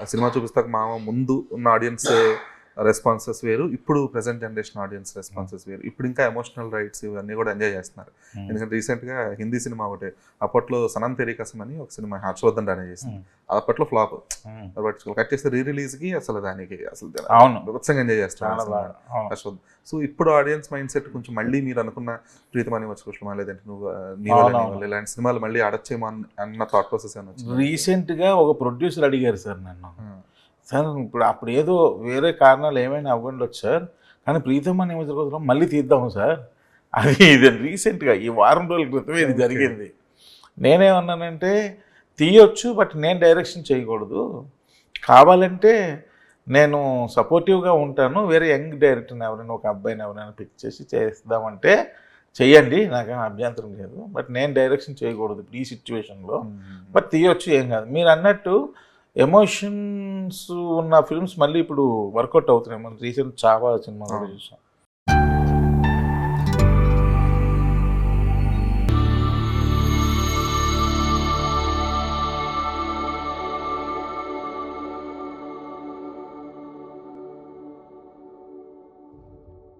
ఆ సినిమా చూపిస్తాక మామ ముందు ఉన్న ఆడియన్స్ రెస్పాన్సెస్ వేరు, ఇప్పుడు ప్రెసెంట్ జనరేషన్ ఆడియన్స్ రెస్పాన్సెస్ వేరు. ఇప్పుడు ఇంకా ఎమోషనల్ రైట్స్ ఇవన్నీ కూడా ఎంజాయ్ చేస్తున్నారు. ఎందుకంటే రీసెంట్గా హిందీ సినిమా ఒకటి, అప్పట్లో సనం తెరీ కసం అని ఒక సినిమా హర్షవర్ధన్ రానే చేసింది, అప్పట్లో ఫ్లాప్. బట్ కట్ చేస్తే రీ రిలీజ్కి అసలు దానికి అసలు విభత్సంగా ఎంజాయ్ చేస్తారు హర్షవర్ధన్. సో ఇప్పుడు ఆడియన్స్ మైండ్ సెట్ కొంచెం మళ్ళీ మీరు అనుకున్న ప్రీతమని వచ్చుకోవడం లేదంటే నువ్వు నీ వల్ల ఇలాంటి సినిమాలు మళ్ళీ ఆడొచ్చేమో అన్న థాట్ ప్రాసెస్ ఏమన్నా? రీసెంట్గా ఒక ప్రొడ్యూసర్ అడిగారు సార్ నన్ను, సార్ ఇప్పుడు అప్పుడు ఏదో వేరే కారణాలు ఏమైనా అవ్వండొచ్చు సార్, కానీ ప్రీతమని కోసం మళ్ళీ తీద్దాము సార్. అది ఇది రీసెంట్గా ఈ వారం రోజుల క్రితమే ఇది జరిగింది. నేనేమన్నానంటే తీయొచ్చు, బట్ నేను డైరెక్షన్ చేయకూడదు, కావాలంటే నేను సపోర్టివ్గా ఉంటాను, వేరే యంగ్ డైరెక్టర్ని ఎవరైనా ఒక అబ్బాయిని ఎవరైనా పిక్ చేసి చేద్దామంటే చెయ్యండి, నాకేం అభ్యంతరం లేదు, బట్ నేను డైరెక్షన్ చేయకూడదు ఇప్పుడు ఈ సిచ్యువేషన్లో, బట్ తీయొచ్చు ఏం కాదు. మీరు అన్నట్టు ఎమోషన్స్ ఉన్న ఫిల్మ్స్ మళ్ళీ ఇప్పుడు వర్కౌట్ అవుతున్నాయి. మనం రీసెంట్ చావా సినిమా కూడా చూసాం.